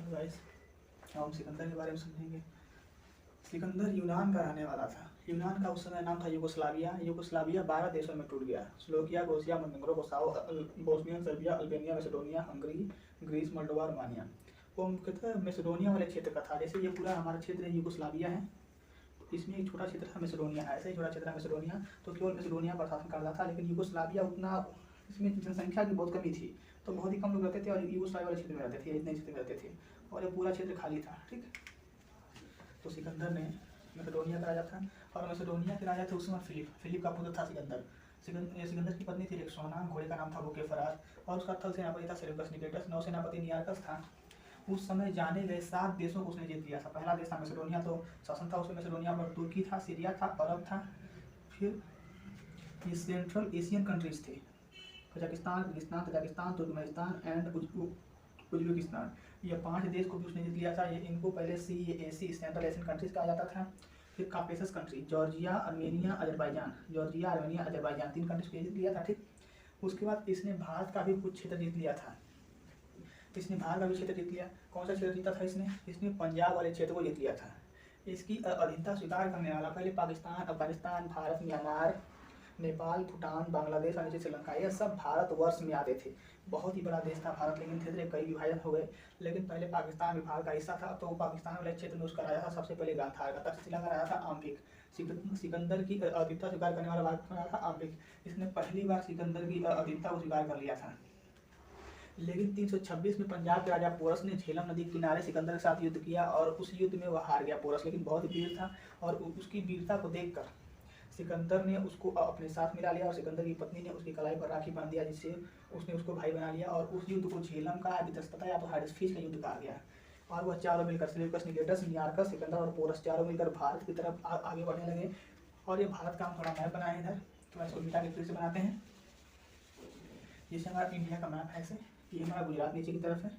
Guys, हम सिकंदर के बारे में समझेंगे। सिकंदर यूनान का रहने वाला था। यूनान का उस समय नाम था यूगोस्लाविया। यूगोस्लाविया 12 देशों में टूट गया। Slovakia, Croatia, Montenegro, Kosovo, Bosnia, Serbia, Albania, Macedonia, Hungary, Greece, Moldova, Romania. वो मुख्यतः मैसेडोनिया वाले क्षेत्र का था। जैसे ये पूरा हमारा क्षेत्र यूगोस्लाविया है, इसमें एक छोटा क्षेत्र था मैसेडोनिया, ऐसा ही छोटा क्षेत्र है मैसेडोनिया। तो केवल मैसेडोनिया पर शासन करता था, लेकिन यूगोस्लाविया उतना, इसमें जनसंख्या की बहुत कमी थी, तो बहुत ही कम लोग रहते थे और यूगोस्लाविया वाले क्षेत्र में रहते थे, इतने क्षेत्र में रहते थे और ये पूरा क्षेत्र खाली था। ठीक, तो सिकंदर ने मैसेडोनिया का राजा था और मैसेडोनिया के राजा थे उस समय फिलिप। फिलिप का पुत्र था सिकंदर। सिकंदर की पत्नी थी रेक्सोना, घोड़े का नाम था बुकेफरास और उसका थल सेनापति था सेल्यूकस निकेटस, नौसेनापति नियार्कस था। उस समय जाने गए 7 देशों को उसने जीत लिया था। पहला देश था मैसेडोनिया, तो शासन था उसमें मैसेडोनिया पर तुर्की था, सीरिया था, अरब था। फिर ये सेंट्रल एशियन कंट्रीज थे, Kazakhstan, Kyrgyzstan, Tajikistan, Turkmenistan and Uzbekistan. ये 5 देश को भी उसने जीत लिया था। ये इनको पहले CAC सेंट्रल एशियन कंट्रीज कहा जाता था। फिर Caucasus country, Georgia, Armenia, Azerbaijan, Georgia, Armenia, Azerbaijan 3 countries को जीत लिया था। ठीक, उसके बाद इसने भारत का भी कुछ क्षेत्र जीत लिया था। इसने भारत का भी क्षेत्र जीत लिया। कौन सा क्षेत्र जीता था इसने पंजाब वाले क्षेत्र को जीत लिया था। इसकी अधीनता स्वीकार करने वाला पहले पाकिस्तान, अफगानिस्तान, भारत, म्यांमार, नेपाल, भूटान, बांग्लादेश और नीचे श्रीलंका, ये सब भारतवर्ष में आते थे। बहुत ही बड़ा देश था भारत, लेकिन धीरे धीरे कई विभाजन हो गए। लेकिन पहले पाकिस्तान विभाग का हिस्सा था, तो पाकिस्तान वाले क्षेत्र में उसका राजा था सबसे पहले गांधार का, तक्षशिला का राजा था आम्बिक। सिकंदर की अधीनता स्वीकार करने वाला राजा था आम्बिक। इसने पहली बार सिकंदर की अधीनता को स्वीकार कर लिया था। लेकिन 326 में पंजाब के राजा पोरस ने झेलम नदी के किनारे सिकंदर के साथ युद्ध किया और उस युद्ध में वह हार गया पोरस, लेकिन बहुत वीर था और उसकी वीरता को देखकर सिकंदर ने उसको अपने साथ मिला लिया और सिकंदर की पत्नी ने उसकी कलाई पर राखी बांध दिया, जिससे उसने उसको भाई बना लिया और उस युद्ध को झेलम का वितस्तता या तो हाइडसफीस का युद्ध कहा गया। और वह चारों मिलकर सेल्यूकस, निकेटस, नियार्कस, सिकंदर और पोरस चारों मिलकर भारत की तरफ आगे बढ़ने लगे। और ये भारत का हम थोड़ा मैप बनाए इधर, तो इसको मिटा के फिर से बनाते हैं। जैसे हमारा इंडिया का मैप है, ऐसे ये हमारा गुजरात नीचे की तरफ है।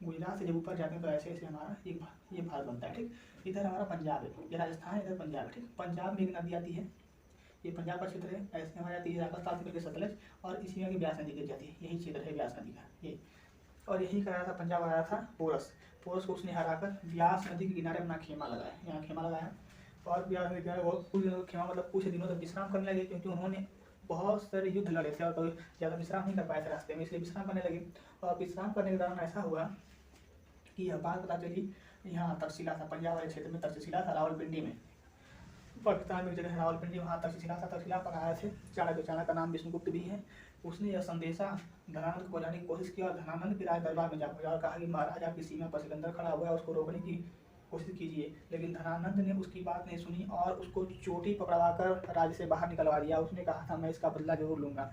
गुजरात से जब ऊपर जाते हैं तो ऐसे ऐसे हमारा ये भारत बनता है। ठीक, इधर हमारा पंजाब है, ये राजस्थान है, इधर पंजाब है। ठीक, पंजाब में एक नदी आती है, ये पंजाब का क्षेत्र है, ऐसे हमारे जाती है राजस्थान से मिलकर सतलज और इसी में ब्यास नदी गिर जाती है, यही क्षेत्र है ब्यास नदी का ये। और यही कराया था पंजाब आया था पोरस। पोरस को उसने हराकर ब्यास नदी के किनारे अपना खेमा लगाया, यहाँ खेमा लगाया और ब्यास नदी किनारे बहुत कुछ दिनों खेमा मतलब कुछ दिनों तक विश्राम करने लगे, क्योंकि उन्होंने बहुत सारे युद्ध लड़े थे और तो ज़्यादा विश्राम नहीं कर पाए थे रास्ते में, इसलिए विश्राम करने लगे। और विश्राम करने के दौरान ऐसा हुआ कि यह बात पता चली, यहाँ तक्षशिला था, पंजाब वाले क्षेत्र में तक्षशिला था, रावलपिंडी में, पाकिस्तान में जगह रावलपिंडी, वहाँ तक्षशिला था। तक्षशिला पर आए थे चाणक्य, चाणक्य का नाम विष्णुगुप्त भी है। उसने यह संदेशा धनानंद को पहुँचाने की कोशिश की और धनानंद के राज दरबार में जा पहुँचा और कहा कि महाराज आपकी सीमा पर सिकंदर खड़ा हुआ है, उसको रोकने की कोशिश कीजिए। लेकिन धनानंद ने उसकी बात नहीं सुनी और उसको चोटी पकड़वा कर राज्य से बाहर निकलवा दिया। उसने कहा था मैं इसका बदला जरूर लूँगा।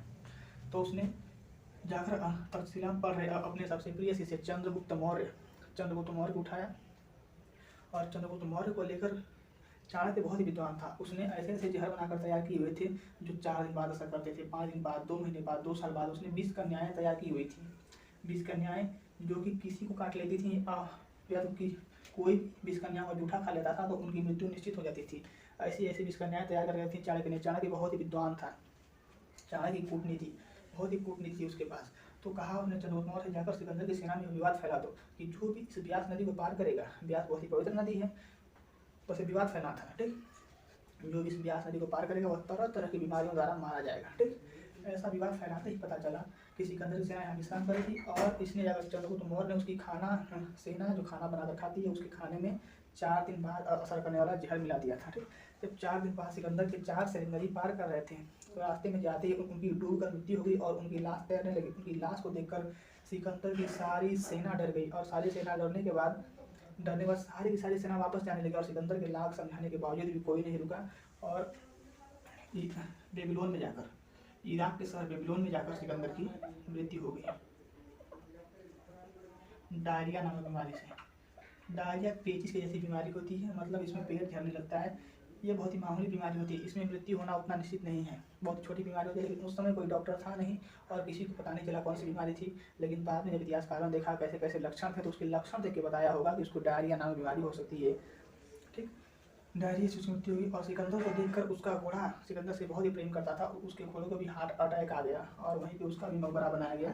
तो उसने जाकर तक्षशिला पर अपने सबसे प्रिय शिष्य चंद्रगुप्त मौर्य को उठाया और चंद्रगुप्त मौर्य को लेकर चाणक्य बहुत ही विद्वान था, उसने ऐसे ऐसे जहर बनाकर तैयार किए हुए थे जो 4 दिन बाद असर करते थे, 5 दिन बाद, 2 महीने बाद, 2 साल बाद। उसने 20 कन्याएं तैयार की हुई थी, 20 कन्याएं जो कि किसी को काट लेती थी या तो कि कोई 20 कन्याओं का जूठा खा लेता था तो उनकी मृत्यु निश्चित हो जाती थी। ऐसी ऐसी 20 कन्याएं तैयार कर रही थी चाणक्य ने। चाणक्य बहुत ही विद्वान था, चाणक्य की कूटनीति बहुत ही कूटनीति थी उसके पास। तो कहा उसने चंद्रगुप्त मौर्य से जाकर सिकंदर की सेना में विवाद फैला दो कि जो भी इस ब्यास नदी को पार करेगा, ब्यास बहुत ही पवित्र नदी है, बस विवाद फैलाना था। ठीक, जो भी इस ब्यास नदी को पार करेगा वह तरह तरह की बीमारियों द्वारा मारा जाएगा। ठीक, ऐसा विवाद फैलाते ही पता चला कि सिकंदर की सेना यहाँ विश्राम करी थी और इसने जाकर चंद्रगुप्त मौर्य ने उसकी सेना जो खाना बनाकर खाती है उसके खाने में 4 दिन बाद असर करने वाला जहर मिला दिया था। ठीक, जब 4 दिन बाद सिकंदर के 4 सैनिक नदी पार कर रहे थे तो रास्ते में जाते ही उनकी डूब कर मृत्यु हो गई और उनकी लाश तैरने लगी। उनकी लाश को देखकर सिकंदर की सारी सेना डर गई और सारी सेना डरने के बाद सारी की सारी सेना वापस जाने लगी और सिकंदर के लाख समझाने के बावजूद भी कोई नहीं रुका और बेबीलोन में जाकर, इराक के शहर बेबीलोन में जाकर सिकंदर की मृत्यु हो गई डायरिया नामक बीमारी से। डायरिया पेचिश की जैसी बीमारी होती है, मतलब इसमें पेट झड़ने लगता है। ये बहुत ही मामूली बीमारी होती है, इसमें मृत्यु होना उतना निश्चित नहीं है, बहुत छोटी बीमारी होती है। लेकिन उस समय कोई डॉक्टर था नहीं और किसी को पता नहीं चला कौन सी बीमारी थी। लेकिन बाद में जब इतिहासकारों ने देखा कैसे कैसे लक्षण थे तो उसके लक्षण देख के बताया होगा कि उसको डायरिया नामक बीमारी हो सकती है। ठीक, डायरिया से उसकी मृत्यु हुई। और सिकंदर को देखकर उसका घोड़ा सिकंदर से बहुत ही प्रेम करता था, उसके घोड़े को भी हार्ट अटैक आ गया और वहीं पे उसका भी मकबरा बनाया गया।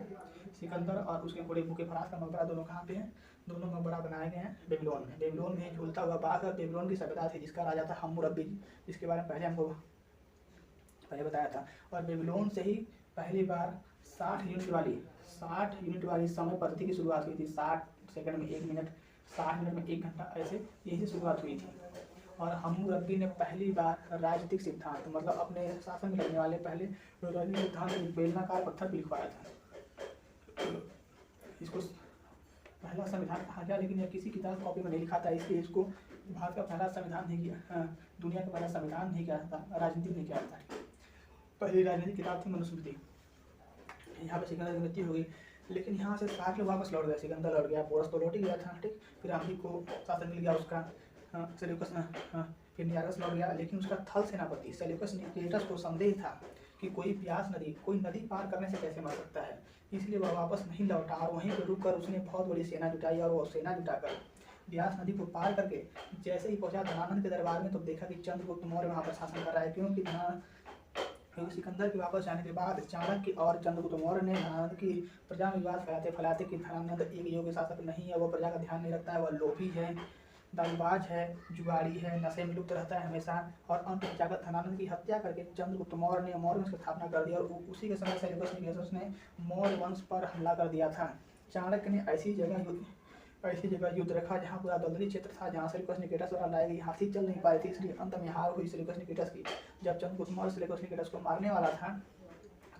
सिकंदर और उसके घोड़े बुकेफरास का मकबरा दोनों कहाँ पे हैं? दोनों मकबरा बनाए गए हैं बेबीलोन में। बेबीलोन में झूलता हुआ बाघ बेबीलोन की सभ्यता थी जिसका राजा था हम्मुरब्बी, जिसके बारे में पहले हमको बताया था। और बेबीलोन से ही पहली बार 60 यूनिट वाली समय पद्धति की शुरुआत हुई थी। 60 सेकंड में 1 मिनट, 60 मिनट में 1 घंटा, ऐसे यही से शुरुआत हुई थी। और हम्मुरब्बी ने पहली बार राजनीतिक सिद्धांत, मतलब अपने शासन में लगने वाले पहले राजनीतिक सिद्धांत बेलनाकार पत्थर पर लिखवाया था। इसको पहला संविधान कहा गया, लेकिन यह किसी किताब कॉपी में नहीं लिखा था, इसलिए इसको भारत का पहला संविधान नहीं किया, दुनिया का पहला संविधान नहीं किया था, राजनीतिक नहीं किया था। पहली राजनीतिक किताब थी मनुस्मृति। यहाँ पे सिकंदर की मृत्यु हो गई, लेकिन यहाँ से 60 लोग वापस लौट गए। सिकंदर लौट गया, पोरस तो लौट ही गया था, ठीक। फिर आखिरी को शासन मिल गया उसका, सेल्यूकस। फिर नियारस लौट गया, लेकिन उसका थल सेनापति सेल्यूकस निकेटस को संदेह था कि कोई नदी पार करने से कैसे मर सकता है, इसलिए वह वापस नहीं लौटा और वहीं पर रुक कर उसने बहुत बड़ी सेना जुटाई। और वो सेना जुटाकर ब्यास नदी को पार करके जैसे ही पहुंचा धनानंद के दरबार में, तो देखा कि चंद्रगुप्त मौर्य वहाँ पर शासन कर रहा है। क्योंकि सिकंदर के वापस जाने के बाद चाणक्य और चंद्रगुप्त मौर्य ने धनानंद की प्रजा में विवाद फैलाते कि धनानंद एक योग्य शासक नहीं है, वह प्रजा का ध्यान नहीं रखता है, वह लोभी है, दालबाज है, जुगाड़ी है, नशे में लुप्त रहता है हमेशा। और अंत में जाकर धनानंद की हत्या करके चंद्रगुप्त मौर्य ने मौर्य वंश की स्थापना कर दी। और उसी के समय सेल्यूकस निकेटस ने मौर्य वंश पर हमला कर दिया था। चाणक्य ने ऐसी जगह युद्ध रखा जहाँ पूरा दलदली क्षेत्र था, जहाँ सेल्यूकस निकेटस द्वारा लाई गई हाथी चल नहीं पाई थी, इसलिए अंत में हार हुई सेल्यूकस निकेटस की। जब चंद्रगुप्त मौर्य सेल्यूकस निकेटस को मारने वाला था,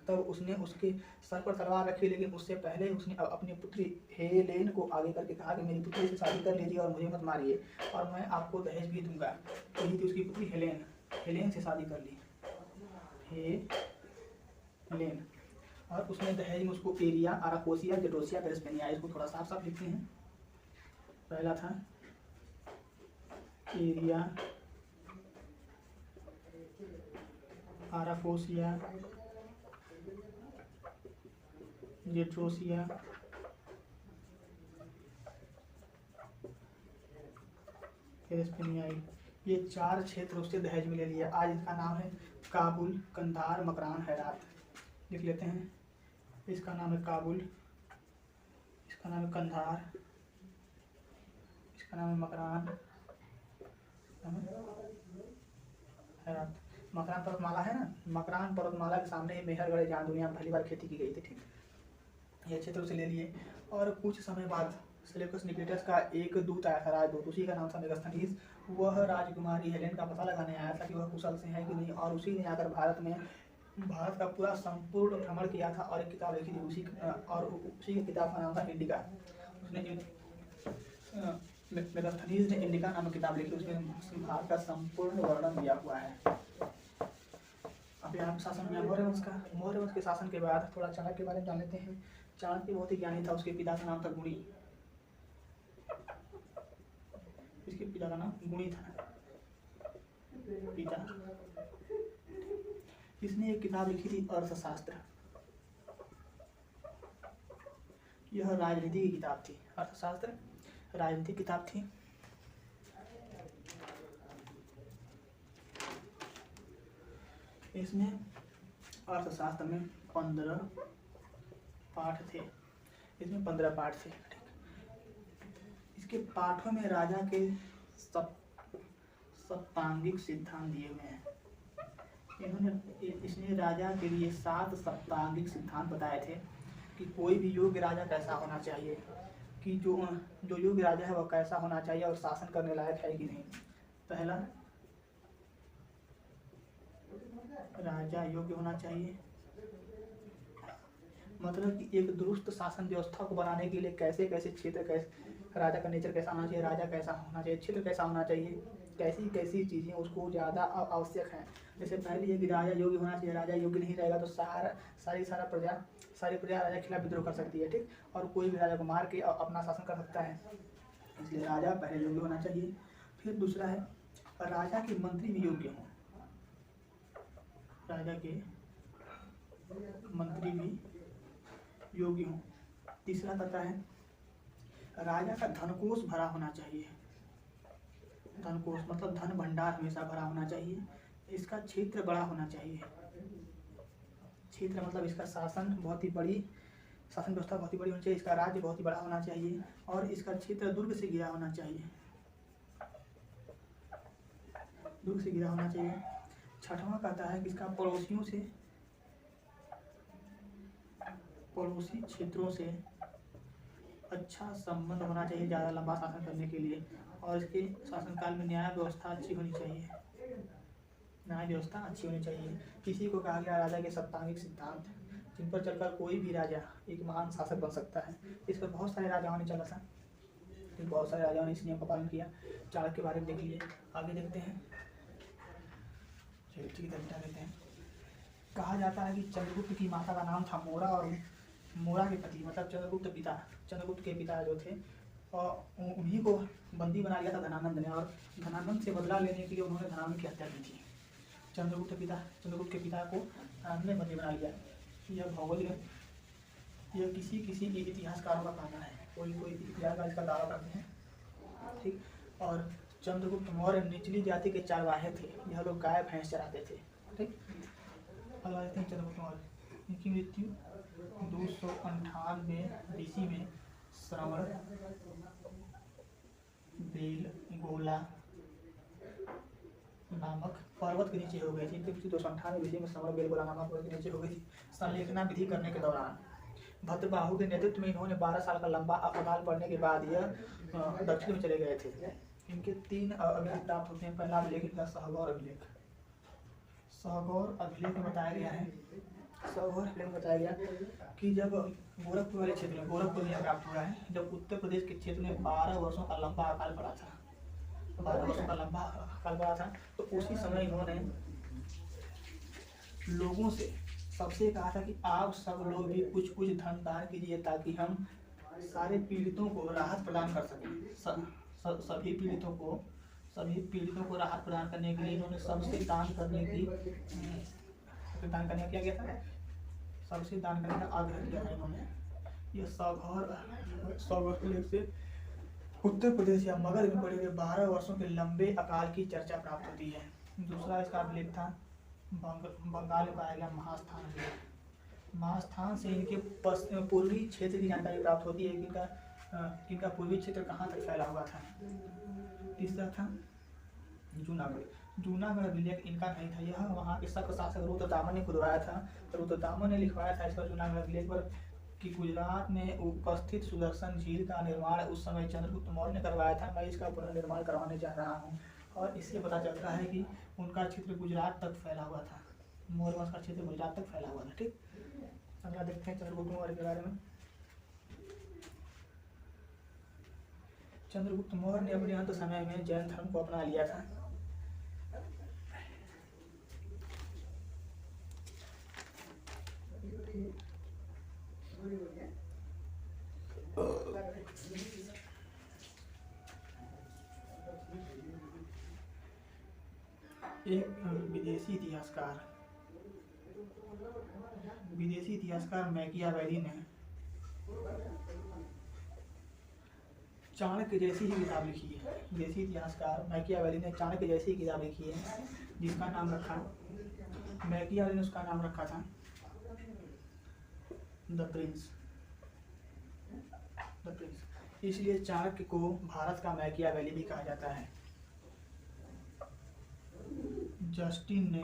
तब उसने उसके सर पर तलवार रखी, लेकिन उससे पहले उसने अपनी पुत्री हेलेन को आगे करके कहा कि मेरी पुत्री से शादी कर लीजिए और मुझे मत मारिए, और मैं आपको दहेज भी दूंगा। यही थी उसकी पुत्री हेलेन से शादी कर ली, हेलेन। और उसने दहेज में उसको एरिया, आराकोसिया, जेडोसिया, वेस्पेनिया, इसको थोड़ा साफ साफ लिखते हैं। पहला था एरिया, आराकोसिया, जेट्रोसिया, वेस्पेनियाई, ये 4 क्षेत्र उससे दहेज में ले लिया। आज इसका नाम है काबुल, कंधार, मकरान, हेरात। लिख लेते हैं, इसका नाम है काबुल, इसका नाम है कंधार, इसका नाम है मकरान, हेरात। मकरान पर्वतमाला है ना, मकरान पर्वतमाला के सामने ही मेहरगढ़ है, जहाँ दुनिया में पहली बार खेती की गई थी, ठीक। ये क्षेत्र उसे ले लिए। और कुछ समय बाद सेल्यूकस निकेटस का एक दूत आया था, राजदूत, उसी का नाम था मेगास्थनीज। वह राजकुमारी हेलेन का पता लगाने आया था कि वह कुशल से है कि नहीं, और उसी ने आकर भारत का पूरा संपूर्ण भ्रमण किया था और एक किताब लिखी थी उसी की किताब का नाम था इंडिका। उसने मेगास्थनीज ने इंडिका नामक किताब लिखी, उसमें भारत का संपूर्ण वर्णन दिया हुआ है। अब यहाँ शासन में मौर्य वंश के शासन के बाद थोड़ा चाणक्य के बारे में जान लेते हैं। चाणक्य बहुत ही ज्ञानी था, उसके पिता का नाम था गुणी, इसके पिता का नाम गुणी था, पिता। इसने एक किताब लिखी थी अर्थशास्त्र, यह राजनीति की किताब थी। अर्थशास्त्र राजनीति की किताब थी। इसमें अर्थशास्त्र में 15 पाठ थे, इसमें 15 पाठ थे। इसके पाठों में राजा के सप्तांगिक सिद्धांत दिए हुए हैं। इसने राजा के लिए 7 सप्तांगिक सिद्धांत बताए थे कि कोई भी योग्य राजा कैसा होना चाहिए, कि जो योग्य राजा है वह कैसा होना चाहिए और शासन करने लायक है कि नहीं। पहला, राजा योग्य होना चाहिए, मतलब कि एक दुरुस्त शासन व्यवस्था को बनाने के लिए कैसे क्षेत्र, राजा का नेचर कैसा होना चाहिए, राजा कैसा होना चाहिए, क्षेत्र कैसा होना चाहिए, कैसी चीज़ें उसको ज़्यादा आवश्यक हैं। जैसे पहली है कि राजा योग्य होना चाहिए, राजा योग्य नहीं रहेगा तो सारी प्रजा राजा के खिलाफ विद्रोह कर सकती है, ठीक। और कोई भी राजा को मार के अपना शासन कर सकता है, इसलिए राजा पहले योग्य होना चाहिए। फिर दूसरा है राजा के मंत्री भी योग्य हों, राजा के मंत्री भी योग्य हों। तीसरा कहता है राजा का धनकोष भरा होना चाहिए, धन कोष मतलब धन भंडार हमेशा भरा होना चाहिए। इसका क्षेत्र बड़ा होना चाहिए। क्षेत्र मतलब इसका शासन बहुत ही बड़ी, शासन व्यवस्था बहुत ही बड़ी होनी चाहिए। इसका राज्य बहुत ही बड़ा होना चाहिए और इसका क्षेत्र दुर्ग से घिरा होना चाहिए, दुर्ग से घिरा होना चाहिए। छठवां कहता है कि इसका पड़ोसियों से, पड़ोसी क्षेत्रों से अच्छा संबंध होना चाहिए ज़्यादा लंबा शासन करने के लिए। और इसके शासनकाल में न्याय व्यवस्था अच्छी होनी चाहिए, न्याय व्यवस्था अच्छी होनी चाहिए। किसी को कहा गया राजा के सप्तांगिक सिद्धांत, जिन पर चलकर कोई भी राजा एक महान शासक बन सकता है। इस पर बहुत सारे राजाओं ने चला था, बहुत सारे राजाओं ने इस नियम का पालन किया। चाणक्य के बारे में देख लीजिए। आगे देखते हैं, चलिए ठीक है लेते हैं। कहा जाता है कि चंद्रगुप्त की माता का नाम था मोरा और मोरा के पति मतलब चंद्रगुप्त के पिता जो थे और उन्हीं को बंदी बना लिया था धनानंद ने, और धनानंद से बदला लेने के लिए उन्होंने धनानंद की हत्या की थी। चंद्रगुप्त के पिता को धनानंद ने बंदी बना लिया। यह भौगोलिक, यह किसी इतिहासकारों का कहना है, कोई इतिहासकार इसका दावा करते हैं, ठीक। और चंद्रगुप्त मौर्य निचली जाति के चारवाहे थे, यह लोग गाय भैंस चराते थे, ठीक। अगला देखते हैं चंद्रगुप्त मौर्य। इनकी मृत्यु 298 BC में श्रवण बेलगोला नामक पर्वत के नीचे हो गई थी। इनकी मृत्यु 298 BC में श्रवण बेलगोला नामक पर्वत के नीचे हो गई थी। संलेखना विधि करने के दौरान भद्रबाहु के नेतृत्व में इन्होंने 12 साल का लंबा अकाल पड़ने के बाद यह दक्षिण में चले गए थे। इनके 3 अभिलेख प्राप्त होते हैं। पहला अभिलेख इनका सहगौर अभिलेख। सहगौर अभिलेख में बताया गया है, सहगौर अभिलेख में बताया गया कि जब गोरखपुर वाले क्षेत्र में, गोरखपुर में प्राप्त हुआ है, जब उत्तर प्रदेश के क्षेत्र में 12 वर्षों का लंबा अकाल पड़ा था, 12 वर्षों का लंबा अकाल पड़ा था, तो उसी समय इन्होंने लोगों से सबसे कहा था कि आप सब लोग भी कुछ कुछ धन दान कीजिए ताकि हम सारे पीड़ितों को राहत प्रदान कर सकें। सभी पीड़ितों को राहत प्रदान करने के लिए इन्होंने सबसे दान करने का क्या किया था, सबसे दान करने का आग्रह किया था इन्होंने। यह सहगौर से उत्तर प्रदेश या मगध में पड़े हुए 12 वर्षों के लंबे अकाल की चर्चा प्राप्त होती है। दूसरा इसका अभिलेख था बंगाल में पाया गया महास्थान अभिलेख। महास्थान से इनके पूर्वी क्षेत्र की जानकारी प्राप्त होती है कि इनका पूर्वी क्षेत्र कहाँ तक फैला हुआ था। तीसरा था जूनागढ़ अभिलेख इनका नहीं था, यह वहाँ के शासक रुद्रदामन ने खुदवाया था। रुद्रदामन ने लिखवाया था इस पर जूनागढ़ अभिलेख पर कि गुजरात में उपस्थित सुदर्शन झील का निर्माण उस समय चंद्रगुप्त मौर्य ने करवाया था, मैं इसका पुनर्निर्माण करवाने जा रहा हूँ। और इससे पता चलता है कि उनका क्षेत्र गुजरात तक फैला हुआ था, मौर्य वंश का क्षेत्र गुजरात तक फैला हुआ था, ठीक। अगला देखते हैं चंद्रगुप्त मौर्य के बारे में। चंद्रगुप्त मौर्य ने अपने अंत समय में जैन धर्म को अपना लिया था। एक विदेशी इतिहासकार मैकियावेली ने चाणक्य जैसी ही किताब लिखी है। विदेशी इतिहासकार मैकियावेली ने चाणक्य जैसी किताब लिखी है, जिसका नाम रखा, मैकियावेली ने उसका नाम रखा था द प्रिंस। इसलिए चाणक्य को भारत का मैकियावेली भी कहा जाता है। जस्टिन ने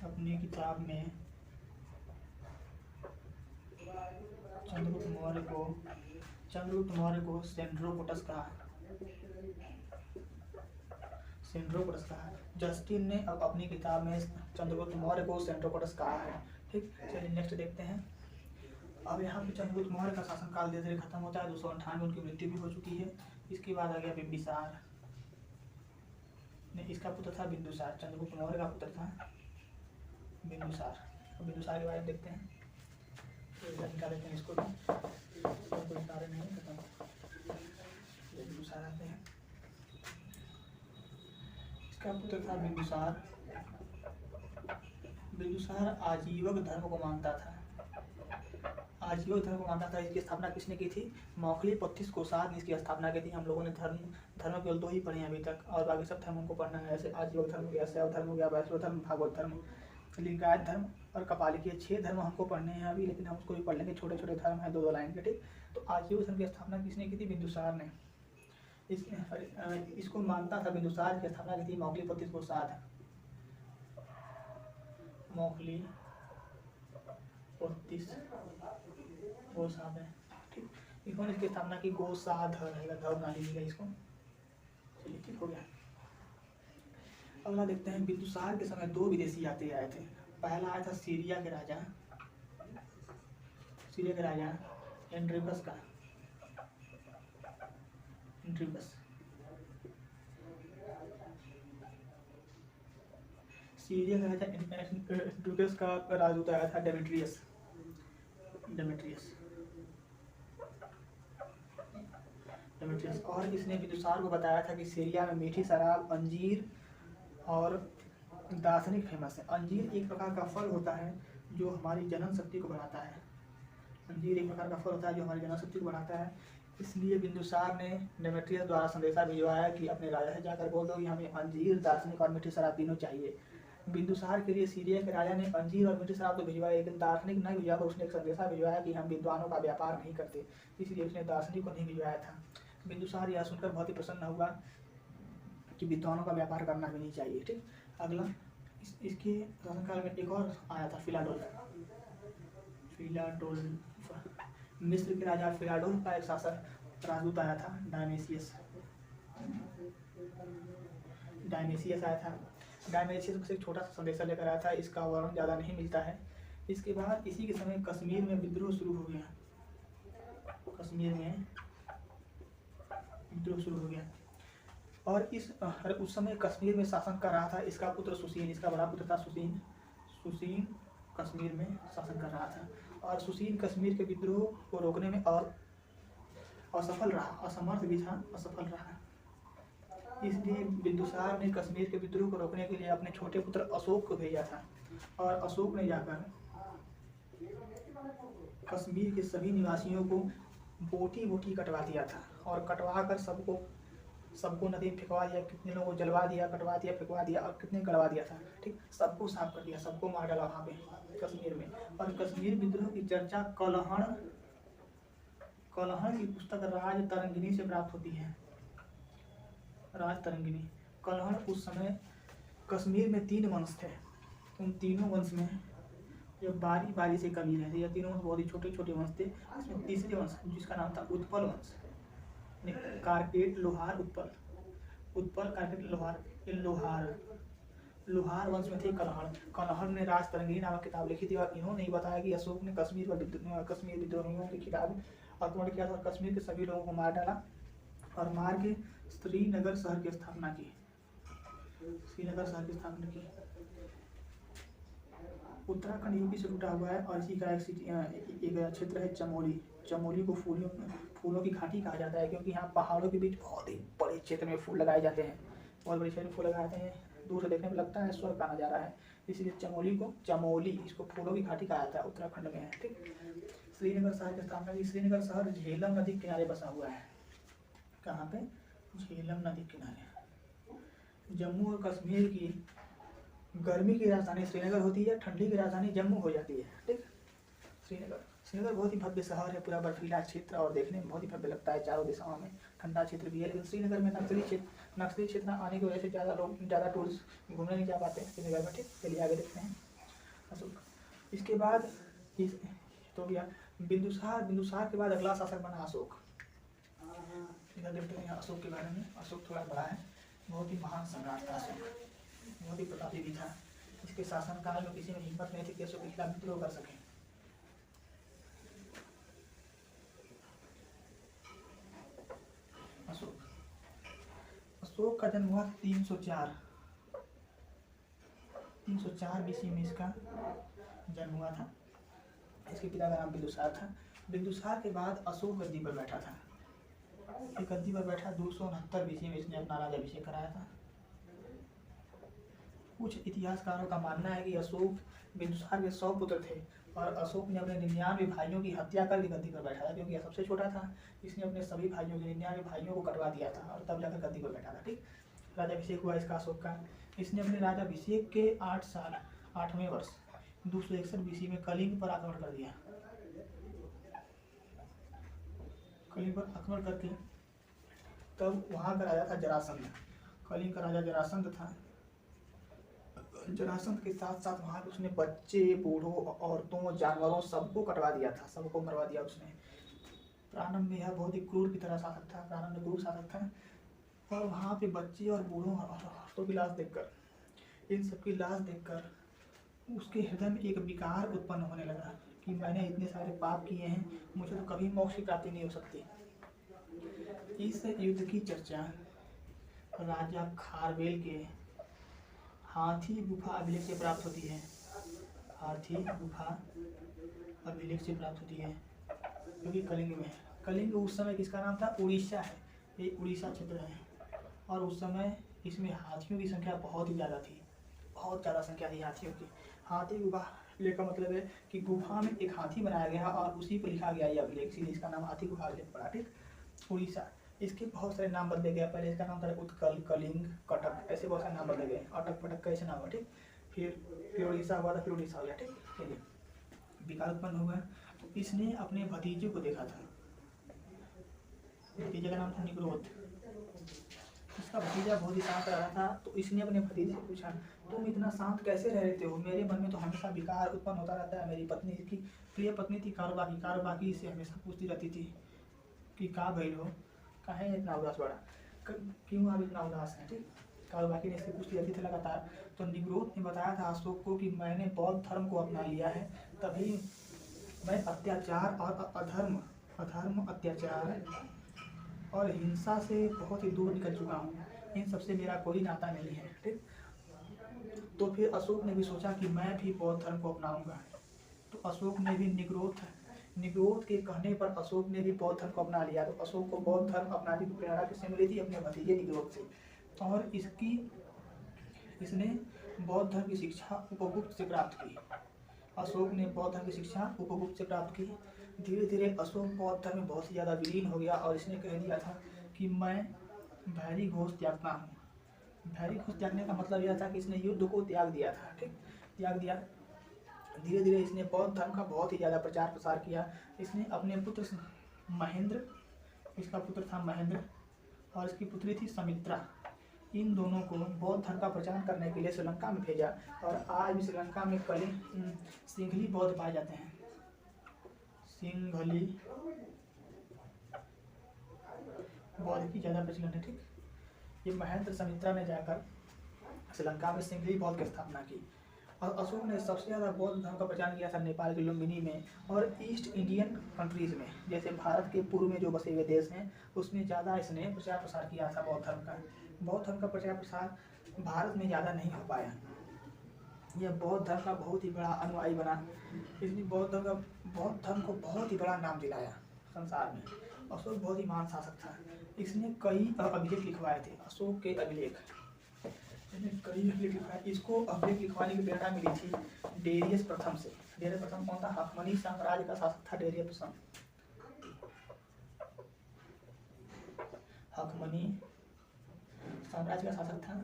अपनी किताब में चंद्रगुप्त मौर्य को सेंड्रोपोटस कहा। जस्टिन ने अब अपनी किताब में चंद्रगुप्त मौर्य को सेंड्रोपोटस कहा है, ठीक। चलिए नेक्स्ट देखते हैं। अब यहाँ पे चंद्रगुप्त मौर्य का शासनकाल धीरे धीरे खत्म होता है। 298 उनकी मृत्यु भी हो चुकी है। इसके बाद आ गया बिंबिसार, इसका पुत्र था बिंदुसार। चंद्रगुप्त मौर्य का पुत्र था बिंदुसार के बारे में देखते हैं। निकाल लेते हैं इसको भी, सारे नहीं खत्म, बिंदुसार आते हैं। इसका पुत्र था बिंदुसार आजीवक धर्म को मानता था। आजीवन धर्म को मानता था। इसकी स्थापना किसने की थी? मौखली पत्तीस कोसाद ने इसकी स्थापना की थी। हम लोगों ने धर्म केवल 2 ही पढ़े हैं अभी तक, और बाकी सब धर्मों को पढ़ना है। ऐसे आजीवन धर्म हो गया, शैव धर्म हो गया, वैष्णव धर्म, भागवत धर्म, लिंगायत धर्म और कपालिक, 6 धर्म हमको पढ़ने हैं अभी, लेकिन हम उसको भी पढ़ लेंगे। छोटे छोटे धर्म हैं 2-2 लाइन के, ठीक। तो आजीवन धर्म की स्थापना किसने की थी? बिंदुसार ने। इसको मानता था बिंदुसार की स्थापना की थी मौखली पत्तीस कोसाद। मौखली पत्तीस कोसाद है, ठीक। इन्होंने इसकी स्थापना की। गोसाधर है, धर्म ना लीजिएगा इसको, चलिए ठीक हो गया। अगला देखते हैं, बिंदुसार के समय 2 विदेशी यात्री आए थे। पहला आया था सीरिया के राजा एंड्रिबस का, सीरिया का राजा एंड्रिबस का राजदूत आया था डेमेट्रियस। और इसने बिंदुसार को बताया था कि सीरिया में मीठी शराब, अंजीर और दार्शनिक फेमस है। अंजीर एक प्रकार का फल होता है जो हमारी जनन शक्ति को बढ़ाता है। इसलिए बिंदुसार ने डेमेट्रियस द्वारा संदेशा भिजवाया कि अपने राजा से जाकर बोल दो कि हमें अंजीर, दार्शनिक और मीठी शराब तीनों चाहिए। बिंदुसार के लिए सीरिया के राजा ने अंजीर और मीठी शराब तो भिजवाया, लेकिन दार्शनिक नहीं भिजवाया। उसने एक संदेशा भिजवाया कि हम विद्वानों का व्यापार नहीं करते, इसलिए उसने दार्शनिक को नहीं भिजवाया था। बिंदुसार यह सुनकर बहुत ही प्रसन्न हुआ कि विद्वानों का व्यापार करना भी नहीं चाहिए, ठीक। अगला इसके शासनकाल में एक और आया था फिलाडोल्फ। मिस्र के राजा फिलाडोल्फ का एक शासक राजदूत आया था, डायमेसियस आया था। डायमेसियस से एक छोटा सा संदेशा लेकर आया था, इसका वर्णन ज़्यादा नहीं मिलता है। इसके बाद इसी के समय कश्मीर में विद्रोह शुरू हो गया। और उस समय कश्मीर में शासन कर रहा था इसका पुत्र सुसीन। इसका बड़ा पुत्र था सुसीन कश्मीर में शासन कर रहा था, और सुसीन कश्मीर के विद्रोह को रोकने में और असफल रहा। इसलिए बिंदुसार ने कश्मीर के विद्रोह को रोकने के लिए अपने छोटे पुत्र अशोक को भेजा था, और अशोक ने जाकर कश्मीर के सभी निवासियों को बोटी कटवा दिया था, और कटवा कर सबको नदी में फेंकवा दिया। कितने लोगों को जलवा दिया, कटवा दिया, फेंकवा दिया, और कितने गड़वा दिया था, ठीक। सबको साफ कर दिया, सबको मार डाला वहाँ पे कश्मीर में। और कश्मीर विद्रोह की चर्चा कलहण की पुस्तक राज तरंगिनी से प्राप्त होती है। कलहण उस समय कश्मीर में 3 वंश थे। उन तीनों वंश में जो बारी से कबीर है, यह तीनों वंश बहुत ही छोटे छोटे वंश थे। इसमें तीसरे वंश जिसका नाम था उत्पल वंश, कारकेट लोहार उत्पल कारकेट लोहार वंश में थे कलहण ने राज तरंगिनी नामक किताब लिखी थी, और इन्होंने ही बताया कि अशोक ने कश्मीर विद्रोहियों के खिलाफ आक्रमण किया था, और कश्मीर के सभी लोगों को मार डाला, और मार के श्रीनगर शहर की स्थापना की। उत्तराखंड यूपी से टूटा हुआ है, और इसी का एक क्षेत्र है चमोली को फूलों की घाटी कहा जाता है, क्योंकि यहाँ पहाड़ों के बीच बहुत ही बड़े क्षेत्र में फूल लगाए जाते हैं। दूर से देखने में लगता है स्वर्ग का नज़ारा है, इसलिए चमोली इसको फूलों की घाटी कहा जाता है, उत्तराखंड में है, ठीक। श्रीनगर शहर की स्थापना की। श्रीनगर शहर झेलम नदी के किनारे बसा हुआ है। कहाँ पे? झेलम नदी के किनारे। जम्मू और कश्मीर की गर्मी की राजधानी श्रीनगर होती है, ठंडी की राजधानी जम्मू हो जाती है, ठीक। श्रीनगर बहुत ही भव्य शहर है, पूरा बर्फीला क्षेत्र, और देखने में बहुत ही भव्य लगता है। चारों दिशाओं में ठंडा क्षेत्र भी है, लेकिन श्रीनगर में नक्सली क्षेत्र आने की वजह से ज़्यादा टूरिस्ट घूमने नहीं जा पाते हैं श्रीनगर में, ठीक। चलिए आगे देखते हैं अशोक। इसके बाद तो गया बिंदुसार के बाद अगला शासक बना अशोक। देखते हैं अशोक के बारे में। अशोक थोड़ा बड़ा है, बहुत ही महान सम्राट था अशोक, बहुत ही प्रतापी भी था। इसके शासनकाल में किसी में हिम्मत नहीं थी कि अशोक के खिलाफ विद्रोह कर सके। अशोक का जन्म हुआ 304 BC में इसका जन्म हुआ था। इसके पिता का नाम बिंदुसार था। बिंदुसार के बाद अशोक गद्दी पर बैठा था। 269 BC में इसने अपना राज्याभिषेक कराया था। कुछ इतिहासकारों का मानना है कि अशोक बिंदुसार के 100 पुत्र थे, और अशोक ने अपने 99 भाइयों की हत्या करके गद्दी पर बैठा था, क्योंकि यह सबसे छोटा था। इसने अपने सभी भाइयों के 99 भाइयों को कटवा दिया था और तब जाकर गद्दी पर बैठा था। ठीक, राजाभिषेक हुआ इसका अशोक का। इसने अपने राजाभिषेक के 8 साल 8वें वर्ष 261 BC में कलिंग पर आक्रमण कर दिया। कलिंग पर आक्रमण करके तब वहाँ का राजा था जरासंध। कलिंग का राजा जरासंध था। जरासंध के साथ साथ वहाँ पे उसने बच्चे, बूढ़ों, औरतों, जानवरों सबको कटवा दिया था, सबको मरवा दिया उसने। प्रारंभ में यह बहुत ही क्रूर की तरह शासक था, प्रारंभ में क्रूर शासक था। और वहाँ पे बच्चे और बूढ़ों और औरतों की लाश देखकर, इन सबकी लाश देखकर उसके हृदय में एक विकार उत्पन्न होने लगा कि मैंने इतने सारे पाप किए हैं, मुझे तो कभी मोक्ष की प्राप्ति नहीं हो सकती। इस युद्ध की चर्चा राजा खारवेल के हाथी गुफा अभिलेख से प्राप्त होती है। हाथी गुफा अभिलेख से प्राप्त होती है, क्योंकि कलिंग में है। कलिंग उस समय किसका नाम था? उड़ीसा है, ये उड़ीसा क्षेत्र है। और उस समय इसमें हाथियों की संख्या बहुत ही ज़्यादा थी, बहुत ज़्यादा संख्या थी हाथियों की। हाथी गुफा अभिलेख का मतलब है कि गुफा में एक हाथी बनाया गया और उसी पर लिखा गया ये अभिलेख, इसलिए इसका नाम हाथी गुफा अभिलेख पड़ा। ठीक, उड़ीसा। इसके बहुत सारे नाम बदले गए, पहले इसका नाम था उत्कल, कलिंग, कटक, ऐसे बहुत सारे नाम बदले गए, अटक पटक का ऐसे नाम हुआ। ठीक, फिर उड़ीसा हुआ था, फिर उड़ीसा हो गया। ठीक, चलिए विकार उत्पन्न हुआ। तो इसने अपने भतीजे को देखा था, भतीजे का नाम था निग्रोध। इसका भतीजा बहुत ही शांत रहा था, तो इसने अपने भतीजे से पूछा, तुम इतना शांत कैसे रह रहते हो? मेरे मन में तो हमेशा विकार उत्पन्न होता रहता है। मेरी पत्नी, इसकी प्रिय पत्नी थी कारुबाकी, कारुबाकी से हमेशा पूछती रहती थी कि का भइल हो, काहे इतना उदास बड़ा, क्यों आप इतना उदास हैं? ठीक, कारुबाकी ने इससे पूछती रहती थी लगातार। तो निग्रोध ने बताया था अशोक को कि मैंने बौद्ध धर्म को अपना लिया है, तभी मैं अत्याचार और अधर्म, अत्याचार और हिंसा से बहुत ही दूर निकल चुका हूँ। इन सबसे मेरा कोई नाता नहीं है। ठीक, तो फिर अशोक ने भी सोचा कि मैं भी बौद्ध धर्म को अपनाऊंगा। तो अशोक ने भी निग्रोध के कहने पर अशोक ने भी बौद्ध धर्म को अपना लिया। तो अशोक को बौद्ध धर्म अपनाने की प्रेरणा किससे मिली थी? अपने भतीजे निग्रोध से। और इसने बौद्ध धर्म की शिक्षा उपगुप्त से प्राप्त की। अशोक ने बौद्ध धर्म की शिक्षा उपगुप्त से प्राप्त की। धीरे धीरे अशोक बौद्ध धर्म में बहुत ही ज़्यादा विलीन हो गया और इसने कह दिया था कि मैं भैरी घोष त्यागता हूँ। भैरी घोष त्यागने का मतलब यह था कि इसने युद्ध को त्याग दिया था। ठीक, त्याग दिया। धीरे धीरे इसने बौद्ध धर्म का बहुत ही ज़्यादा प्रचार प्रसार किया। इसने अपने पुत्र महेंद्र, इसका पुत्र था महेंद्र और इसकी पुत्री थी समित्रा, इन दोनों को बौद्ध धर्म का प्रचार करने के लिए श्रीलंका में भेजा। और आज भी श्रीलंका में सिंघली बौद्ध पाए जाते हैं। सिंघली बौद्ध की ज़्यादा प्रचलन है। ठीक, ये महेंद्र समित्रा ने जाकर श्रीलंका में सिंघली बौद्ध की स्थापना की। और अशोक ने सबसे ज़्यादा बौद्ध धर्म का प्रचार किया था नेपाल के लुम्बिनी में और ईस्ट इंडियन कंट्रीज़ में, जैसे भारत के पूर्व में जो बसे हुए देश हैं उसमें ज़्यादा इसने प्रचार प्रसार किया था बौद्ध धर्म का। बौद्ध धर्म का प्रचार प्रसार भारत में ज़्यादा नहीं हो पाया। यह बौद्ध धर्म का बहुत ही बड़ा अनुयायी बना। इसने बौद्ध धर्म को बहुत ही बड़ा नाम दिलाया संसार में। अशोक बहुत ही महान शासक था। इसने कई अभिलेख लिखवाए थे, अशोक के अभिलेख, इसने कई अभिलेख लिखवाए। इसको अभिलेख लिखवाने की प्रेरणा मिली थी डेरियस प्रथम से। डेरियस प्रथम कौन था? हकमनी साम्राज्य का शासक था डेरियस प्रथम। हकमनी साम्राज्य का शासक था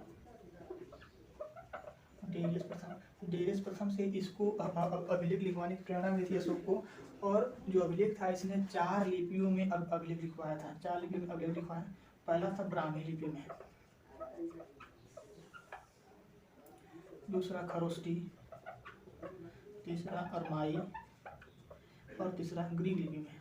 डेरियस प्रथम। डेरियस प्रथम से इसको अभिलेख लिखवाने की प्रेरणा मिली थी अशोक को। और जो अभिलेख था इसने 4 लिपियों में अभिलेख लिखवाया था। 4 लिपियों में अभिलेख लिखवाया। पहला था ब्राह्मी लिपि में, दूसरा खरोष्टी, तीसरा अरमाई और तीसरा ग्रीक लिपि में।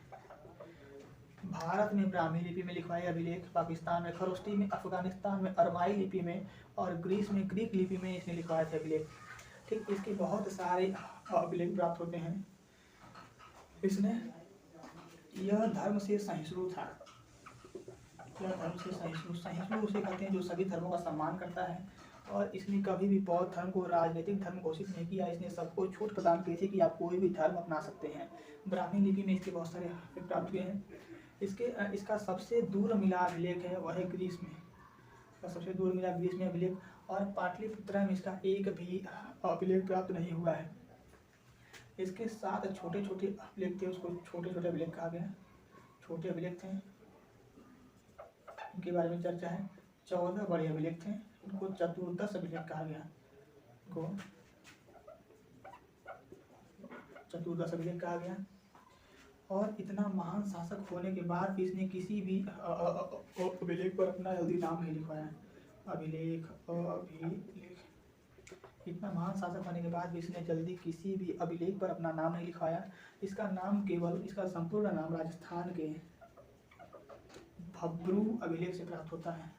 भारत में ब्राह्मी लिपि में लिखवाए अभिलेख, पाकिस्तान में खरोष्टी में, अफगानिस्तान में अरमाई लिपि में और ग्रीस में ग्रीक लिपि में इसने लिखवाए थे अभिलेख। ठीक, इसके बहुत सारे अभिलेख प्राप्त होते हैं। इसने यह धर्म से सहिष्णु था। यह धर्म से सहिष्णु उसे कहते हैं जो सभी धर्मों का सम्मान करता है। और इसने कभी भी बौद्ध धर्म को राजनीतिक धर्म घोषित नहीं किया। इसने सबको छूट प्रदान की थी कि आप कोई भी धर्म अपना सकते हैं। ब्राह्मी लिपि में इसके बहुत सारे प्राप्त हुए हैं। इसका सबसे दूर मिला अभिलेख है वह है ग्रीस में। सबसे दूर मिला ग्रीस में अभिलेख। और पाटलिपुत्र में इसका एक भी अभिलेख प्राप्त नहीं हुआ है। इसके 7 छोटे छोटे अभिलेख थे, उसको छोटे छोटे अभिलेख कहा गया। छोटे अभिलेख थे, उनके बारे में चर्चा है। 14 बड़े अभिलेख थे, उनको चतुर्दश अभिलेख कहा गया। को चतुर्दश अभिलेख कहा गया। और इतना महान शासक होने के बाद भी इसने किसी भी अभिलेख पर अपना जल्दी नाम नहीं लिखवाया। अभिलेख इतना महान शासक होने के बाद भी इसने जल्दी किसी भी अभिलेख पर अपना नाम नहीं लिखवाया। इसका नाम केवल, इसका संपूर्ण नाम राजस्थान के भब्रू अभिलेख से प्राप्त होता है।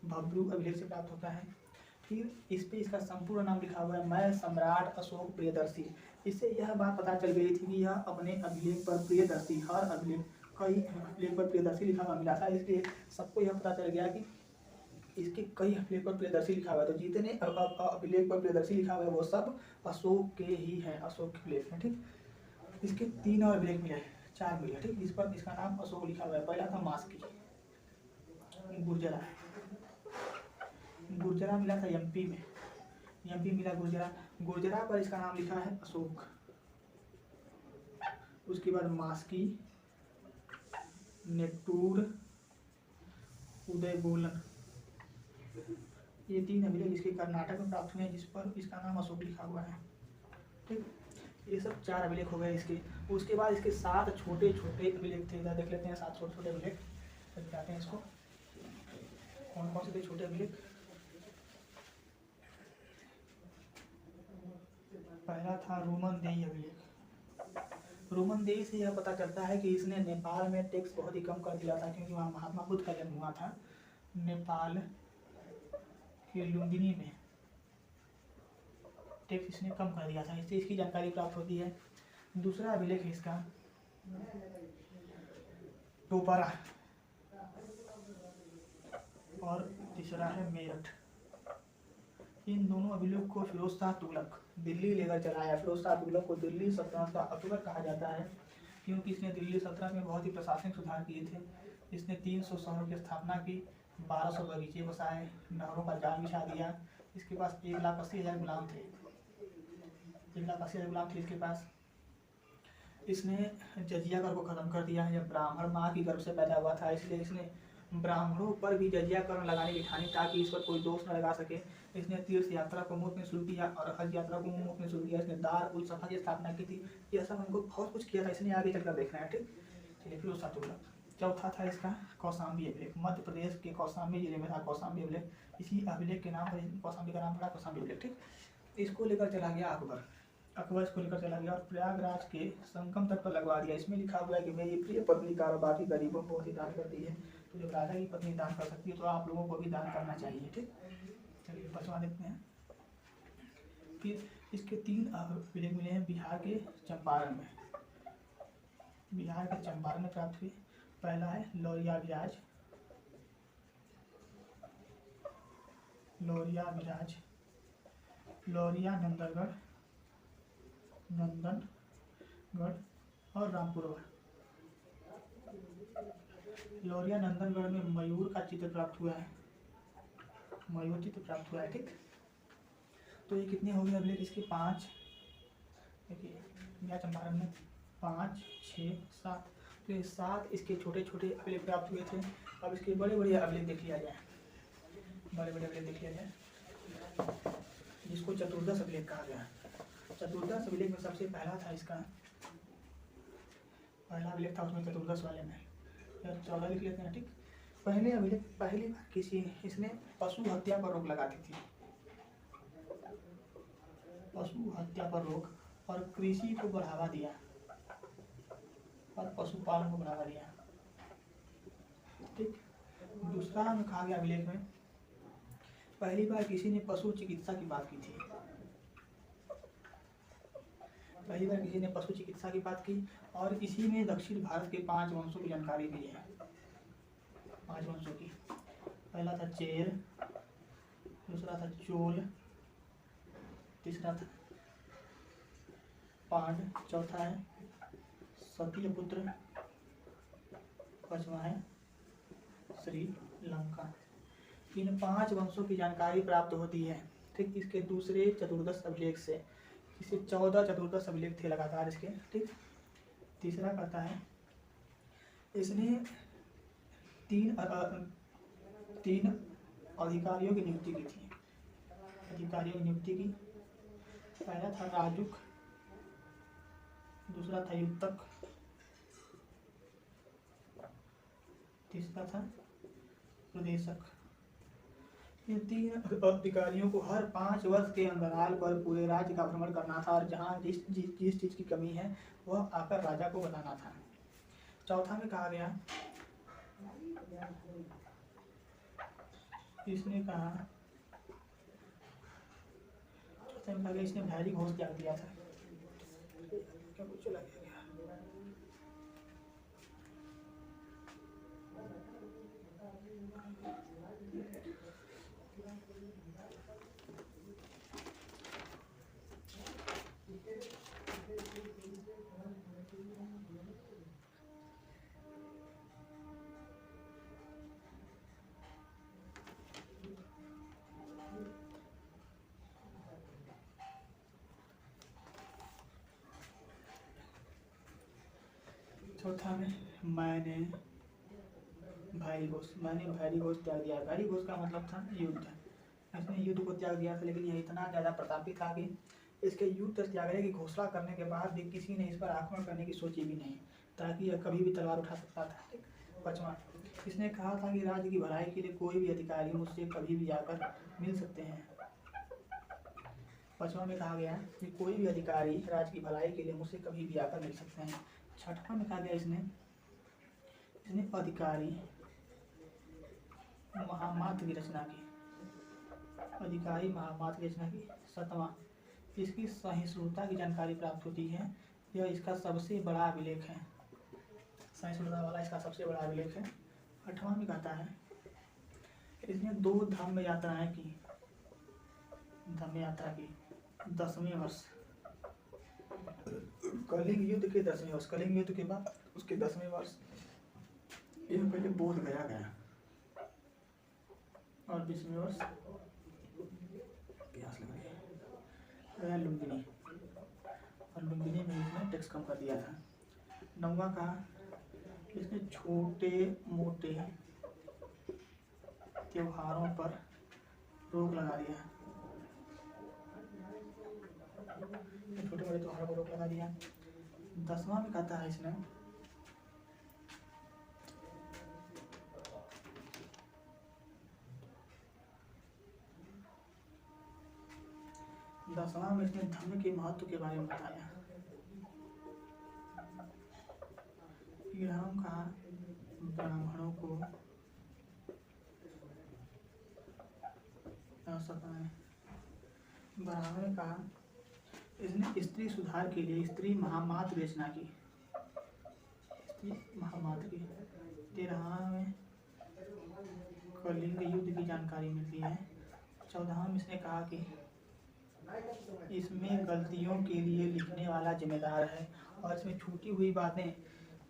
भब्रू अभिलेख से प्राप्त होता है। फिर इस पे इसका संपूर्ण नाम लिखा हुआ है, मैं सम्राट अशोक प्रियदर्शी। इससे यह बात पता चल गई थी कि यह अपने अभिलेख पर प्रियदर्शी, हर अभिलेख कई अभिलेख पर प्रियदर्शी लिखा हुआ मिला था। इसलिए सबको यह पता चल गया कि इसके कई अभिलेख पर प्रियदर्शी लिखा हुआ है। तो जितने अभिलेख पर प्रियदर्शी लिखा हुआ है वो सब अशोक के ही हैं, अशोक के अभिलेख हैं। ठीक, इसके 3 और अभिलेख मिले, 4 मिले। ठीक, इस पर इसका नाम अशोक लिखा हुआ है। पहला था मास्की, गुर्जरा। गुर्जरा मिला था एमपी में, एमपी मिला गुर्जरा। गुर्जरा पर इसका नाम लिखा है अशोक। उसके बाद मास्की, नेटूर, उदयबोलन, ये 3 अभिलेख इसके कर्नाटक में प्राप्त हुए हैं, जिस पर इसका नाम अशोक लिखा हुआ है। ठीक, ये सब 4 अभिलेख हो गए इसके। उसके बाद इसके 7 छोटे छोटे अभिलेख थे। इधर देख लेते हैं 7 छोटे छोटे अभिलेख, बताते हैं इसको कौन कौन से थे छोटे अभिलेख। पहला था रोमनदेही अभिलेख। रोमनदेही से यह पता चलता है कि इसने नेपाल में टैक्स बहुत ही कम कर दिया था, क्योंकि वहाँ महात्मा बुद्ध का जन्म हुआ था। नेपाल के लुम्बिनी में टैक्स इसने कम कर दिया था, इससे इसकी जानकारी प्राप्त होती है। दूसरा अभिलेख है इसका टोपरा, और तीसरा है मेरठ। इन दोनों अभिलेख को फिरोज शाह तुगलक दिल्ली लेकर चलाया। फिरोज शाह तुगलक को दिल्ली सल्तनत का अकबर कहा जाता है, क्योंकि इसने दिल्ली सल्तनत में बहुत ही प्रशासनिक सुधार किए थे। इसने 300 शहरों की स्थापना की, 1200 बगीचे बसाए, नहरों का जाल बिछा दिया। इसके पास 1,80,000 गुलाम थे, 1,80,000 गुलाम थे इसके पास। इसने जजिया कर को खत्म कर दिया। जब ब्राह्मण माँ की गर्भ से पैदा हुआ था, इसलिए इसने ब्राह्मणों पर भी जजिया कर लगाने की ठानी, ताकि इस पर कोई दोष न लगा सके। इसने तीर्थ यात्रा को मुफ्त में शुरू किया और हज यात्रा को मुफ्त में शुरू किया। इसने दार उल सफा की स्थापना की थी। यह सब हमको बहुत कुछ किया था, इसने आगे चलकर देखना है। ठीक, चलिए फिर उसका तुगलक। चौथा था इसका कौशाम्बी अभिलेख। मध्य प्रदेश के कौशाम्बी जिले में था कौशाम्बी अभिलेख। इसी अभिलेख के नाम पर कौशाम्बी का नाम पड़ा, कौशाम्बी अभिलेख। ठीक, इसको लेकर चला गया अकबर। अकबर इसको लेकर चला गया और प्रयागराज के संगम तट पर लगवा दिया। इसमें लिखा हुआ है कि मेरी प्रिय पत्नी कारोबार की गरीबों को बहुत ही दान करती है। तो जब राजा की पत्नी दान कर सकती है तो आप लोगों को भी दान करना चाहिए। ठीक, चलिए बचवा देते हैं। फिर इसके 3 अभिलेख मिले हैं बिहार के चंपारण में। बिहार के चंपारण में प्राप्त हुए। पहला है लौरिया विराज, लौरिया विराज, लौरिया नंदनगढ़, नंदनगढ़ और रामपुरगढ़। लौरिया नंदनगढ़ में मयूर का चित्र प्राप्त हुआ है, मयूर चित्र प्राप्त हुआ है। ठीक, तो ये कितने हो गए अभिलेख इसके? 5। देखिए बिहार चंपारण में 5, 6, 7। तो ये 7 इसके छोटे छोटे अभिलेख प्राप्त हुए थे। अब इसके बड़े बड़े अभिलेख देख लिया जाए, बड़े बड़े अभिलेख देख लिया जाए, जिसको चतुर्दश अभिलेख कहा गया। चतुर्दश अभिलेख में सबसे पहला था इसका, पहला अभिलेख था उसमें चतुर्दश वाले में 14 लिख लेते हैं। ठीक, पहले अभिलेख पहली बार किसी इसने पशु हत्या पर रोक लगा दी थी, पशु हत्या पर रोक, और कृषि को बढ़ावा दिया और पशुपालन को बढ़ावा दिया। ठीक, दूसरा में कहा गया अभिलेख में पहली बार किसी ने पशु चिकित्सा की बात की थी, पहली बार किसी ने पशु चिकित्सा की बात की। और इसी में दक्षिण भारत के 5 वंशों की जानकारी दी है। 5 वंशों की, पहला था चेर, दूसरा था चोल, तीसरा था पांड, चौथा है सत्यपुत्र, पांचवा है श्रीलंका। इन 5 वंशों की जानकारी प्राप्त होती है। ठीक, इसके दूसरे चतुर्दश अभिलेख से। इससे 14 चतुर्दश अभिलेख थे लगातार इसके, ठीक। तीसरा कहता है इसने तीन अधिकारियों की नियुक्ति की थी। अधिकारियों की नियुक्ति की, पहला था राजुक, दूसरा था युक्तक, तीसरा था प्रदेशक। इन तीन अधिकारियों को हर 5 वर्ष के अंतराल पर पूरे राज्य का भ्रमण करना था और जहाँ जिस चीज की कमी है वह आकर राजा को बताना था। चौथा में कहा गया, इसने कहा इसने भारी घोष त्याग दिया था। क्या कुछ चला गया? चौथा में मैंने भारी घोष त्याग दिया। भारी घोष का मतलब था युद्ध। इसने युद्ध को त्याग दिया था, लेकिन यह इतना ज़्यादा प्रतापी था कि इसके युद्ध त्यागने की घोषणा करने के बाद भी किसी ने इस पर आक्रमण करने की सोची भी नहीं, ताकि यह कभी भी तलवार उठा सकता था। पांचवा, इसने कहा था कि राज्य की भलाई के लिए कोई भी अधिकारी मुझसे कभी भी जाकर मिल सकते हैं। पांचवा में कहा गया कि कोई भी अधिकारी राज्य की भलाई के लिए मुझसे कभी भी आकर मिल सकते हैं। छठवां में कहा गया इसने अधिकारी महामात्र की रचना की। अधिकारी महामात्र की रचना की। सातवां, इसकी सहिष्णुता की जानकारी प्राप्त होती है। यह इसका सबसे बड़ा अभिलेख है। सहिष्णुता वाला इसका सबसे बड़ा अभिलेख है। आठवां में कहता है इसने 2 धम्म यात्राएं की। धम्म यात्रा की 10वें वर्ष, कलिंग युद्ध के 10वें वर्ष, कलिंग युद्ध के बाद उसके 10वें वर्ष यह पहले बोध गया और 20वें वर्ष प्यास लग रही है लुम्बिनी, और लुम्बिनी में इसने टैक्स कम कर दिया था। 9वां का इसने छोटे मोटे त्योहारों पर रोक लगा दिया। छोटे मोटे त्योहारों पर रोक लगा दिया। 10वां में कहता है इसने धर्म के महत्व के बारे में बताया। 11वां कहा ब्राह्मणों को 12वें कहा इसने स्त्री सुधार के लिए स्त्री महामात्र रचना की। स्त्री महामात्र की। 13वां में कलिंग युद्ध की जानकारी मिलती है। 14वां में इसने कहा कि इसमें गलतियों के लिए लिखने वाला जिम्मेदार है, और इसमें छूटी हुई बातें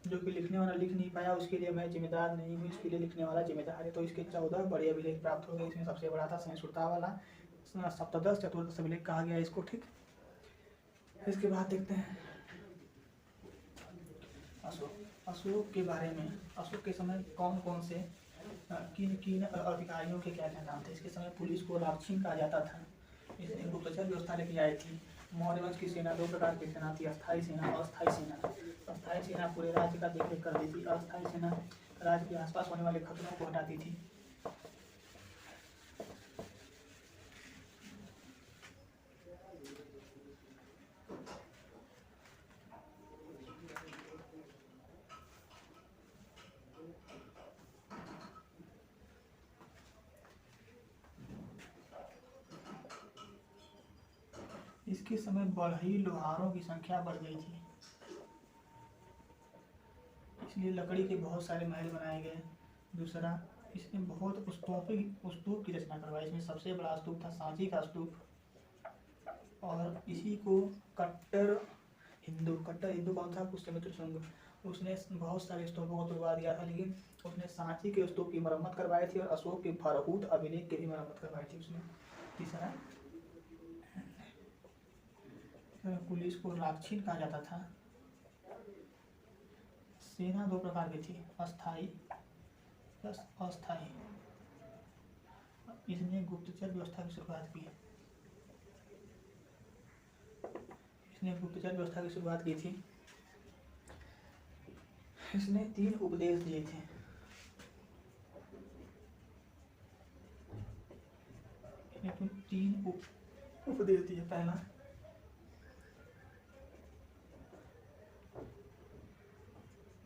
जो कि लिखने वाला लिख नहीं पाया उसके लिए मैं जिम्मेदार नहीं हूँ, इसके लिए लिखने वाला जिम्मेदार है। तो इसके 14 बड़े अभिलेख प्राप्त हो गए। इसमें सबसे बड़ा था सहिष्णुता वाला, सप्तदश चतुर्दश अभिलेख कहा गया इसको, ठीक। इसके बाद देखते हैं अशोक के बारे में। अशोक के समय कौन कौन से किन अधिकारियों के क्या क्या नाम थे। इसके समय पुलिस को लाक्षिण कहा जाता था। इसने गुप्तचर व्यवस्था लेके आई थी। मौर्य वंश की सेना 2 प्रकार की सेना थी, अस्थायी सेना और अस्थायी सेना। अस्थायी सेना पूरे राज्य का देखरेख करती थी। अस्थायी सेना राज्य के आसपास होने वाले खतरों को हटाती थी। इसके समय बढ़ई लोहारों की संख्या बढ़ गई थी, इसलिए लकड़ी के बहुत सारे महल बनाए गए। दूसरा, इसने बहुत स्तूप की रचना करवाई। इसमें सबसे बड़ा स्तूप था सांची का स्तूप, और इसी को कट्टर हिंदू कौन था, पुष्यमित्र शुंग, उसने बहुत सारे स्तूपों को तुड़वा दिया था, लेकिन उसने सांची के स्तूप की मरम्मत करवाई थी और अशोक के फरहूत अभिलेख की भी मरम्मत करवाई थी उसने। तीसरा, पुलिस को लाक्षिण कहा जाता था। सेना दो प्रकार की थी, अस्थाई प्लस अस्थाई। इसने गुप्तचर व्यवस्था की शुरुआत की। इसने गुप्तचर व्यवस्था की शुरुआत की थी। इसने 3 उपदेश दिए थे। इसने 3 उपदेश दिए। पहला,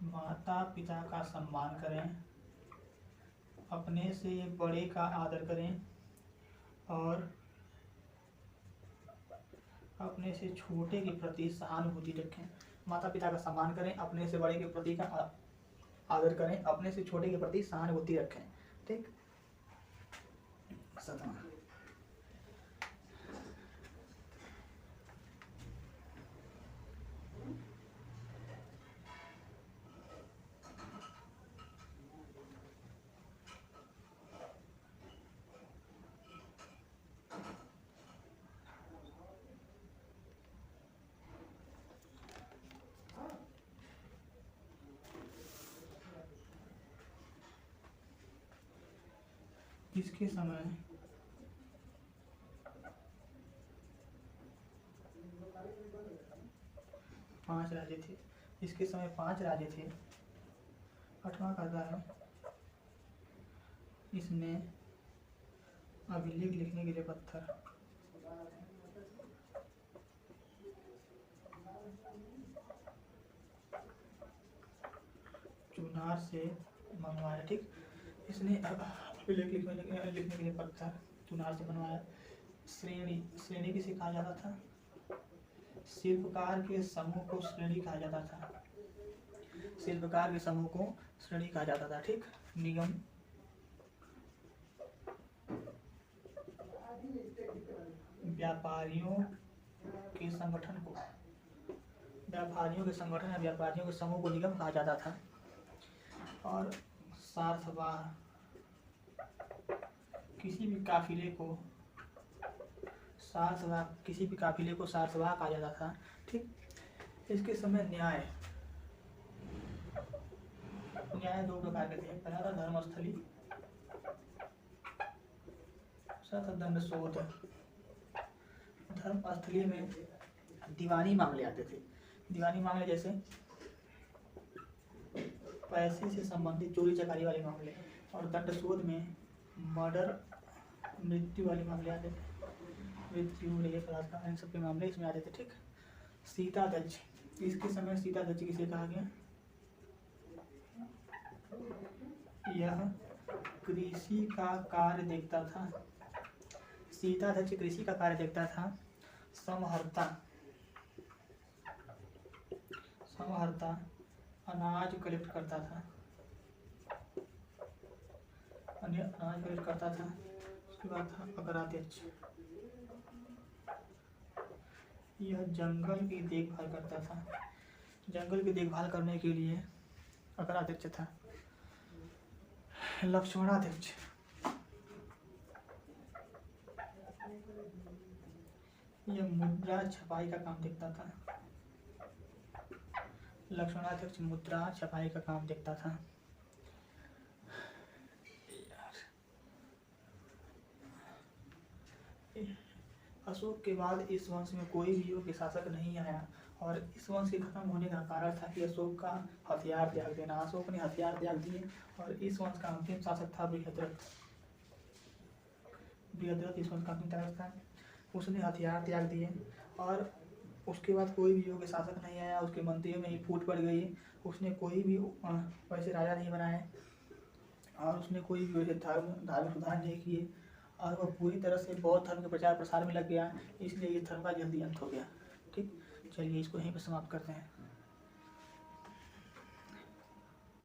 माता पिता का सम्मान करें, अपने से बड़े का आदर करें और अपने से छोटे के प्रति सहानुभूति रखें। माता पिता का सम्मान करें, अपने से बड़े के प्रति का आदर करें, अपने से छोटे के प्रति सहानुभूति रखें। ठीक। 7वां, इसके समय 5 राजे थे। इसके समय 5 राजे थे। 8वां कहता है, इसने अभिलेख लिखने के लिए पत्थर, चुनार से मंगवाया। ठीक। इसने अभिलेख लिखने के लिए पत्थर चुनार से बनवाया। श्रेणी किसे कहा जाता था? शिल्पकार के समूह को श्रेणी कहा जाता था। शिल्पकार के समूह को श्रेणी कहा जाता था। ठीक। निगम, व्यापारियों के संगठन या व्यापारियों के समूह को निगम कहा जाता था। और सार्थवाह, किसी भी काफिले को सार्थवाह कहा जाता था। ठीक। इसके समय न्याय 2 प्रकार के थे। पहला था धर्मस्थली, दूसरा था दंडशोध। धर्मस्थली में दीवानी मामले आते थे। दीवानी मामले जैसे पैसे से संबंधित चोरी चकारी वाले मामले, और दंडशोध में मर्डर, मृत्यु वाले मामले आते थे। मृत्यु, रेप, बलात्कार, इन सब के मामले इसमें आते थे। ठीक। सीतादक्ष, इसके समय सीतादक्ष किसे कहा गया? यह कृषि का कार्य देखता था। सीतादक्ष कृषि का कार्य देखता था। समहर्ता अनाज कलेक्ट करता था। उसके बाद था अग्राध्यक्ष, यह जंगल की देखभाल करता था। जंगल की देखभाल करने के लिए अग्राध्यक्ष था। लक्ष्मणाध्यक्ष, यह मुद्रा छपाई का काम देखता था। लक्ष्मणाध्यक्ष मुद्रा छपाई का काम देखता था। अशोक के बाद इस वंश में कोई भी योग्य शासक नहीं आया, और इस वंश के खत्म होने का कारण था कि अशोक का हथियार त्याग देना। अशोक ने हथियार त्याग दिए, और इस वंश का अंतिम शासक था बृहद्रथ। इस वंश का अंतिम शासक था। उसने हथियार त्याग दिए, और उसके बाद कोई भी योग्य शासक नहीं आया। उसके मंत्रियों में ही फूट पड़ गई। उसने कोई भी वैसे राजा नहीं बनाए, और उसने कोई भी वैसे धार्मिक सुधार नहीं किए, और वह पूरी तरह से बौद्ध धर्म के प्रचार प्रसार में लग गया। इसलिए इस धर्म का जल्दी अंत हो गया। ठीक। चलिए, इसको यहीं पर समाप्त करते हैं।